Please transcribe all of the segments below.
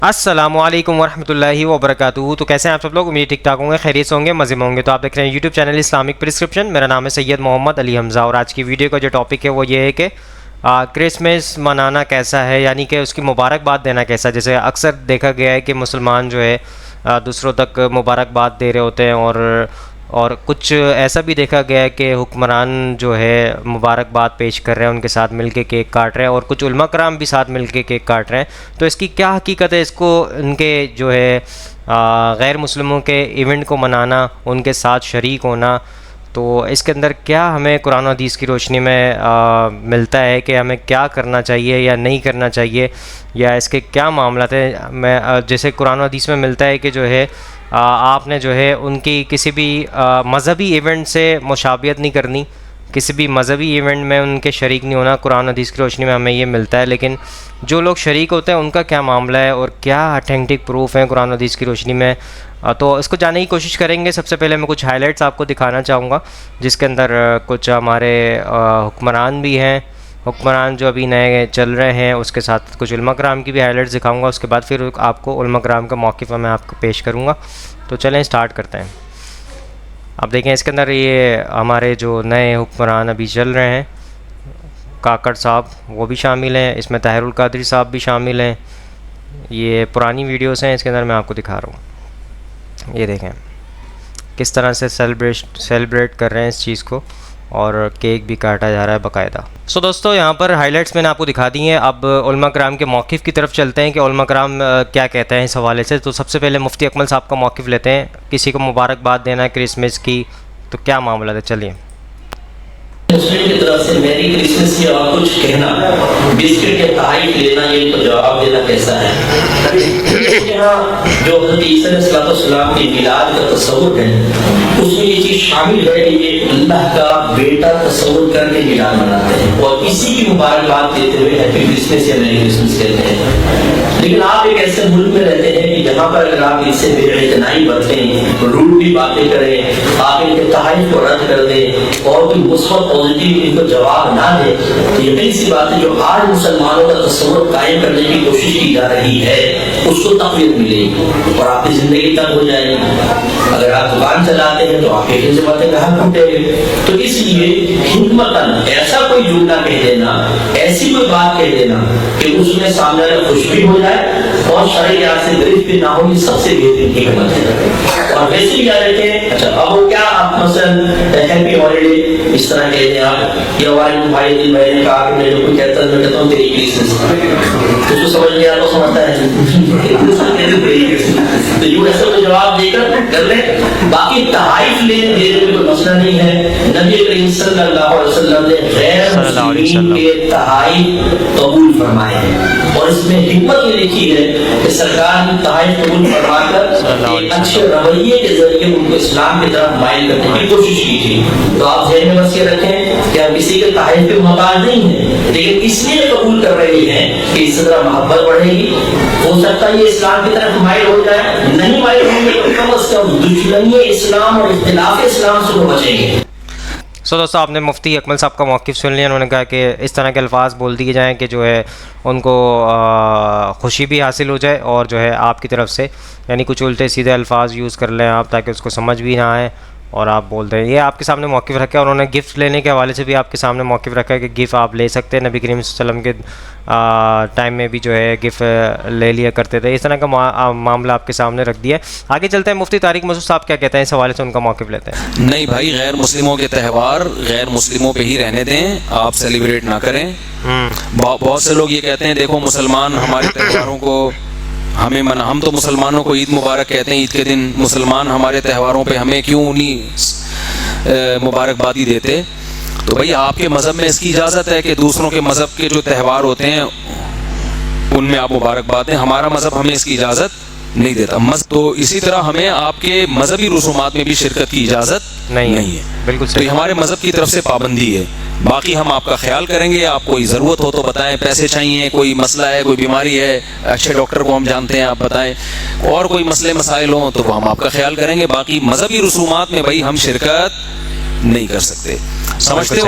السلام علیکم ورحمۃ اللہ وبرکاتہ. تو کیسے ہیں آپ سب لوگ؟ امید ٹھیک ٹھاک ہوں گے، خیریت سے ہوں گے، مزے میں ہوں گے. تو آپ دیکھ رہے ہیں یوٹیوب چینل اسلامک پرسکرپشن. میرا نام ہے سید محمد علی حمزہ، اور آج کی ویڈیو کا جو ٹاپک ہے وہ یہ ہے کہ کرسمس منانا کیسا ہے، یعنی کہ اس کی مبارکباد دینا کیسا ہے. جیسے اکثر دیکھا گیا ہے کہ مسلمان جو ہے دوسروں تک مبارکباد دے رہے ہوتے ہیں، اور کچھ ایسا بھی دیکھا گیا ہے کہ حکمران جو ہے مبارکباد پیش کر رہے ہیں، ان کے ساتھ مل کے کیک کاٹ رہے ہیں، اور کچھ علماء کرام بھی ساتھ مل کے کیک کاٹ رہے ہیں. تو اس کی کیا حقیقت ہے؟ اس کو ان کے جو ہے غیر مسلموں کے ایونٹ کو منانا، ان کے ساتھ شریک ہونا، تو اس کے اندر کیا ہمیں قرآن و حدیث کی روشنی میں ملتا ہے کہ ہمیں کیا کرنا چاہیے یا نہیں کرنا چاہیے، یا اس کے کیا معاملات ہیں؟ جیسے قرآن و حدیث میں ملتا ہے کہ جو ہے آپ نے جو ہے ان کی کسی بھی مذہبی ایونٹ سے مشابہت نہیں کرنی، کسی بھی مذہبی ایونٹ میں ان کے شریک نہیں ہونا. قرآن حدیث کی روشنی میں ہمیں یہ ملتا ہے. لیکن جو لوگ شریک ہوتے ہیں ان کا کیا معاملہ ہے، اور کیا اتھینٹک پروف ہیں قرآن حدیث کی روشنی میں؟ تو اس کو جاننے کی کوشش کریں گے. سب سے پہلے میں کچھ ہائی لائٹس آپ کو دکھانا چاہوں گا، جس کے اندر کچھ ہمارے حکمران بھی ہیں، حکمران جو ابھی نئے چل رہے ہیں، اس کے ساتھ کچھ علماء کرام کی بھی ہائی لائٹس دکھاؤں گا. اس کے بعد پھر آپ کو علماء کرام کا موقف میں آپ کو پیش کروں گا. تو چلیں اسٹارٹ کرتے ہیں. اب دیکھیں اس کے اندر یہ ہمارے جو نئے حکمران ابھی چل رہے ہیں، کاکڑ صاحب وہ بھی شامل ہیں، اس میں طاہر القادری صاحب بھی شامل ہیں. یہ پرانی ویڈیوز ہیں، اس کے اندر میں آپ کو دکھا رہا ہوں. یہ دیکھیں کس طرح سے سیلیبریٹ کر رہے ہیں اس چیز کو، اور کیک بھی کاٹا جا رہا ہے باقاعدہ. سو دوستو، یہاں پر ہائی لائٹس میں نے آپ کو دکھا دی ہیں. اب علماء کرام کے موقف کی طرف چلتے ہیں کہ علماء کرام کیا کہتے ہیں اس حوالے سے. تو سب سے پہلے مفتی اکمل صاحب کا موقف لیتے ہیں. کسی کو مبارکباد دینا ہے کرسمس کی، تو کیا معاملہ ہے؟ چلیے. مسلم کی طرف سے میری کرسمس کی اور کچھ کہنا، بسکٹ کے تحائف لینا، یہ تو جواب دینا کیسا ہے؟ یہاں جو حضرت عیسیٰ علیہ السلام کی میلاد کا تصور ہے، اس میں یہ چیز شامل ہے کہ یہ اللہ کا بیٹا تصور کر کے میلاد مناتے ہیں، اور اسی کی مبارکباد دیتے ہوئے ہیپی کرسمس یا میری کرسمس کہتے ہیں. لیکن آپ ایک ایسے ملک میں رہتے ہیں کہ جہاں پر اگر آپ اس سے بے اعتنائی برتیں، روڈلی باتیں کریں، آپ ان کے تحائف کو رد کر دیں، اور کوئی مثبت پازیٹیو ان کو جواب نہ دے، تو یقین سی بات ہے جو آج مسلمانوں کا تصور قائم کرنے کی کوشش کی جا رہی ہے اس کو تقویت ملے گی، اور آپ کی زندگی تنگ ہو جائے گی. اگر آپ دکان چلاتے ہیں تو آپ کے خدمت گاہک ٹوٹے گے. تو اس لیے حکمتاً ایسا کوئی جملہ کہہ دینا، ایسی کوئی بات کہہ دینا کہ اس میں سامنے والا خوش بھی ہو جائے اور شرعیات سے گرفت بھی نہ ہو، یہ سب سے بہترین حکمت ہے. اور ویسے بھی یاد رکھیں، اچھا اب وہ کیا آپ مثلا ہیپی ہالیڈے اس طرح کہتے ہیں آپ، یا والد بھائی دل بھائی نے کہا کہ میں جو کوئی کہتا ہے میں کہتا ہوں تیری کرسمس، تو جو سمجھ نہیں آتا سمجھتا ہے تو یوں ایسا کوئی جواب دے کر لیں. باقی تحائف لینے دینے میں کوئی مسئلہ نہیں ہے. نبی کریم صلی اللہ علیہ وسلم نے غیر مسلمین کے تحائف قبول فرمائے ہیں، اور اس میں حکمت یہ لکھی ہے کہ سرکار نے تحائف قبول فرما کر ایک اچھے رویے کے ذریعے ان کو اسلام کی طرف مائل کرنے کی کوشش کی تھی. تو آپ ذہن میں بس یہ رکھیں کہ ہم کسی کے تحائف کے محتاج نہیں ہیں، لیکن اس لیے قبول کر رہے ہیں کہ اس طرح محبت بڑھے گی. ہو سکتا ہے یہ اسلام کی طرف مائل ہو جائے، نہیں مائل ہوں گے تو کم از کم دشمنی اسلام اور اختلاف اسلام سے وہ بچیں گے. سو دوستو، آپ نے مفتی اکمل صاحب کا موقف سن لیا. انہوں نے کہا کہ اس طرح کے الفاظ بول دیے جائیں کہ جو ہے ان کو خوشی بھی حاصل ہو جائے، اور جو ہے آپ کی طرف سے یعنی کچھ الٹے سیدھے الفاظ یوز کر لیں آپ، تاکہ اس کو سمجھ بھی نہ آئے اور آپ بول دیں. یہ آپ کے سامنے موقف رکھا ہے. اور انہوں نے گفٹ لینے کے حوالے سے بھی آپ کے سامنے موقف رکھا ہے کہ گفٹ آپ لے سکتے ہیں. نبی کریم صلی اللہ علیہ وسلم کے ٹائم میں بھی جو ہے گفٹ لے لیا کرتے تھے. اس طرح کا معاملہ آپ کے سامنے رکھ دیا ہے. آگے چلتے ہیں. مفتی طارق مسعود صاحب کیا کہتے ہیں اس حوالے سے؟ ان کا موقف لیتے ہیں. نہیں بھائی، غیر مسلموں کے تہوار غیر مسلموں پہ ہی رہنے دیں، آپ سیلیبریٹ نہ کریں. بہت سے لوگ یہ کہتے ہیں دیکھو مسلمان ہمارے تہواروں کو ہم تو مسلمانوں کو عید مبارک کہتے ہیں، عید کے دن مسلمان ہمارے تہواروں پہ ہمیں کیوں نہیں مبارکبادی دیتے؟ تو بھئی آپ کے مذہب میں اس کی اجازت ہے کہ دوسروں کے مذہب کے جو تہوار ہوتے ہیں ان میں آپ مبارکباد دیں. ہمارا مذہب ہمیں اس کی اجازت نہیں دیتا. تو اسی طرح ہمیں آپ کے مذہبی رسومات میں بھی شرکت کی اجازت نہیں ہے. بالکل تو یہ ہمارے مذہب کی طرف سے پابندی ہے. باقی ہم آپ کا خیال کریں گے. آپ کوئی ضرورت ہو تو بتائیں، پیسے چاہیے، کوئی مسئلہ ہے، کوئی بیماری ہے، اچھے ڈاکٹر کو ہم جانتے ہیں آپ بتائیں، اور کوئی مسئلے مسائل ہوں تو ہم آپ کا خیال کریں گے. باقی مذہبی رسومات میں بھائی ہم شرکت نہیں کر سکتے. سمجھتے ہو؟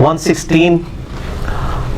116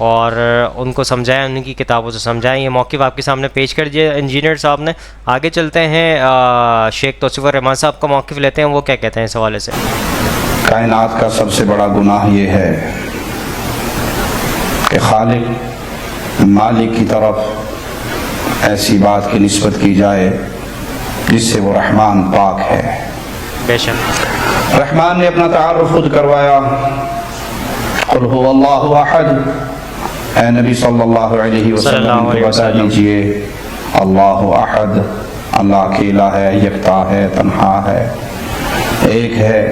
اور ان کو سمجھائیں، ان کی کتابوں سے سمجھائیں. یہ موقف آپ کے سامنے پیش کر دیے انجینئر صاحب نے. آگے چلتے ہیں شیخ توصیف الرحمان صاحب کا موقف لیتے ہیں، وہ کیا کہتے ہیں اس حوالے سے. کائنات کا سب سے بڑا گناہ یہ ہے کہ خالق مالک کی طرف ایسی بات کی نسبت کی جائے جس سے وہ رحمان پاک ہے. بے شک رحمان نے اپنا تعارف خود کروایا، قل هو اللہ احد. اے نبی صلی اللہ علیہ وسلم کو بتا دیجئے اللہ احد، اللہ اکیلا ہے، یکتا ہے، تنہا ہے، ایک ہے،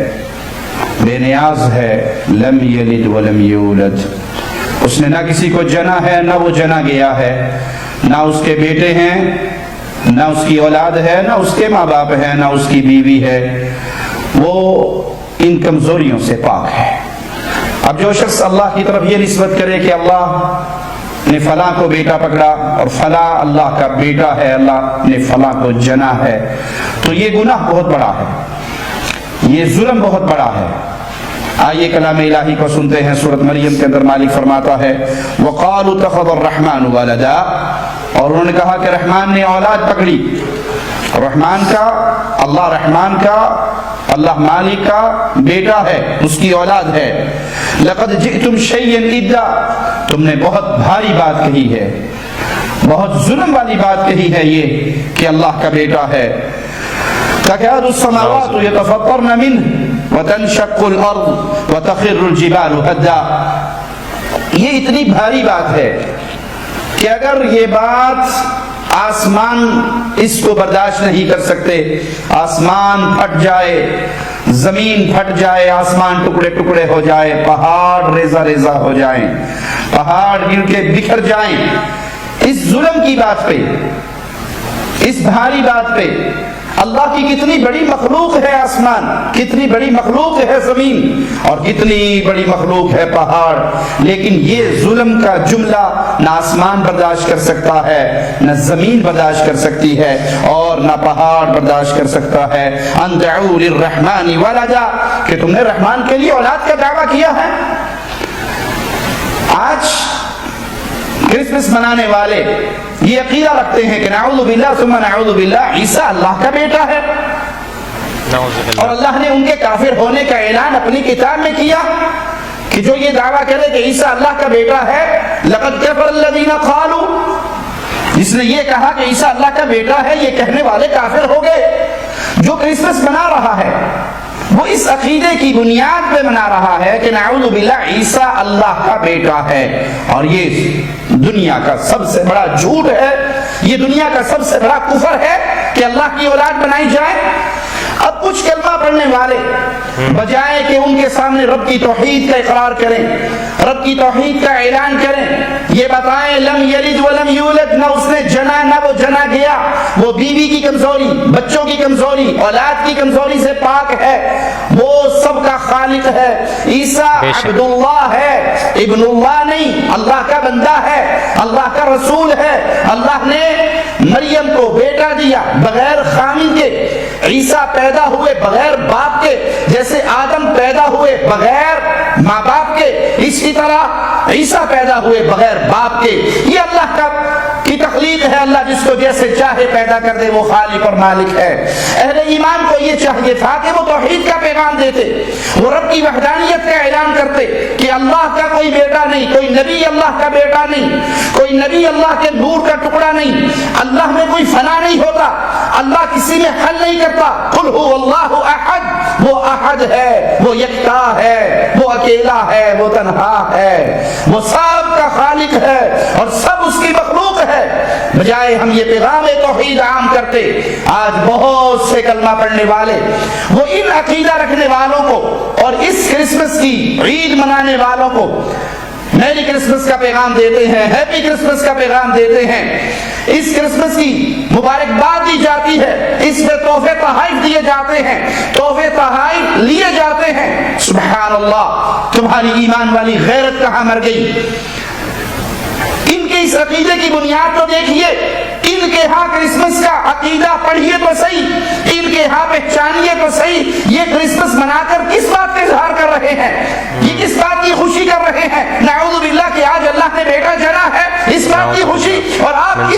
بے نیاز ہے. لم یلد ولم یولد، اس نے نہ کسی کو جنا ہے نہ وہ جنا گیا ہے، نہ اس کے بیٹے ہیں نہ اس کی اولاد ہے، نہ اس کے ماں باپ ہیں، نہ اس کی بیوی ہے. وہ ان کمزوریوں سے پاک ہے. اب جو شخص اللہ کی طرف یہ نسبت کرے کہ اللہ نے فلاں کو بیٹا پکڑا اور فلاں اللہ کا بیٹا ہے، اللہ نے فلاں کو جنا ہے، تو یہ گناہ بہت بڑا ہے، یہ ظلم بہت بڑا ہے. آئیے کلام الہی کو سنتے ہیں. سورۃ مریم کے اندر مالک فرماتا ہے وَقَالُوا اتَّخَذَ الرَّحْمَنُ وَلَدًا، اور انہوں نے کہا کہ رحمان نے اولاد پکڑی. رحمان کا، اللہ رحمان کا، اللہ مالک کا بیٹا ہے، اس کی اولاد ہے. لَقَدْ جِئْتُمْ شَيْئًا إِدًّا، تم نے بہت بھاری بات کہی ہے، بہت ظلم والی بات کہی ہے یہ کہ اللہ کا بیٹا ہے. تَكَادُ السَّمَاوَاتُ يَتَفَطَّرْنَ مِنْهُ وَتَنشَقُّ الْأَرْضُ وَتَخِرُّ الْجِبَالُ هَدًّا. یہ اتنی بھاری بات ہے کہ اگر یہ بات آسمان اس کو برداشت نہیں کر سکتے، آسمان پھٹ جائے، زمین پھٹ جائے، آسمان ٹکڑے ٹکڑے ہو جائے، پہاڑ ریزہ ریزہ ہو جائیں، پہاڑ گر کے بکھر جائیں، اس ظلم کی بات پہ، اس بھاری بات پہ. اللہ کی کتنی بڑی مخلوق ہے آسمان، کتنی بڑی مخلوق ہے زمین، اور کتنی بڑی مخلوق ہے پہاڑ، لیکن یہ ظلم کا جملہ نہ آسمان برداشت کر سکتا ہے، نہ زمین برداشت کر سکتی ہے، اور نہ پہاڑ برداشت کر سکتا ہے. ان دعوا للرحمن ولدا، کہ تم نے رحمان کے لیے اولاد کا دعویٰ کیا ہے. آج کرسمس منانے والے یہ عقیدہ رکھتے ہیں کہ نعوذ باللہ ثم نعوذ باللہ عیسیٰ اللہ کا بیٹا ہے، اور اللہ نے ان کے کافر ہونے کا اعلان اپنی کتاب میں کیا کہ جو یہ دعویٰ کرے کہ عیسیٰ اللہ کا بیٹا ہے، لقد کفر الذین قالوا، جس نے یہ کہا کہ عیسیٰ اللہ کا بیٹا ہے، یہ کہنے والے کافر ہو گئے. جو کرسمس منا رہا ہے وہ اس عقیدے کی بنیاد پہ منا رہا ہے کہ نعوذ باللہ عیسیٰ اللہ کا بیٹا ہے، اور یہ دنیا کا سب سے بڑا جھوٹ ہے، یہ دنیا کا سب سے بڑا کفر ہے کہ اللہ کی اولاد بنائی جائے. اب کچھ کلمہ پڑھنے والے بجائے کہ ان کے سامنے رب کی توحید کا اقرار کریں، رب کی توحید کا اعلان کریں، یہ بتائیں لم یلد ولم یولد، نہ اس نے جنا نہ وہ جنا گیا، وہ بیوی کی کمزوری، بچوں کی کمزوری، اولاد کی کمزوری سے پاک ہے، وہ سب کا خالق ہے. عیسیٰ عبد اللہ ہے، ابن اللہ نہیں، اللہ کا بندہ ہے، اللہ کا رسول ہے. اللہ نے مریم کو بیٹا دیا بغیر خامن کے. عیسیٰ پیدا ہوئے بغیر باپ کے، جیسے آدم پیدا ہوئے بغیر ماں باپ کے، اسی طرح عیسیٰ پیدا ہوئے بغیر باپ کے. یہ اللہ کی تخلیق ہے، اللہ جس کو جیسے چاہے پیدا کر دے، وہ خالق اور مالک ہے. اہل ایمان کو یہ چاہیے تھا کہ وہ توحید کا پیغام دیتے، وہ رب کی وحدانیت کا اعلان کرتے کہ اللہ کا کوئی بیٹا نہیں، کوئی نبی اللہ کا بیٹا نہیں، کوئی نبی اللہ کے نور کا ٹکڑا نہیں، اللہ میں کوئی فنا نہیں ہوتا، اللہ کسی میں حل نہیں کرتا. قل هو اللہ احد، وہ احد ہے، وہ یکتا ہے، وہ اکیلا ہے، وہ تنہا ہے، وہ سب کا خالق ہے اور سب اس کی مخلوق ہے. بجائے ہم یہ پیغام توحید عام کرتے، آج بہت سے کلمہ پڑھنے والے وہ ان عقیدہ رکھنے والوں کو اور اس کرسمس کی عید منانے والوں کو میری کرسمس کا پیغام دیتے ہیں، ہیپی کرسمس کا پیغام دیتے ہیں، اس کرسمس کی مبارکباد دی جاتی ہے، اس میں تحفے تحائف دیے جاتے ہیں، تحفے تحائف لیے جاتے ہیں. سبحان اللہ، تمہاری ایمان والی غیرت کہاں مر گئی؟ ان کے اس عقیدے کی بنیاد تو دیکھیے، ان کے ہاں کرسمس کا عقیدہ پڑھیے تو صحیح، ان کے ہاں پہچانیے تو صحیح. یہ کرسمس منا کر کس بات کا اظہار کر رہے ہیں؟ یہ کس بات کی خوشی کر رہے ہیں؟ نعوذ باللہ کہ آج اللہ نے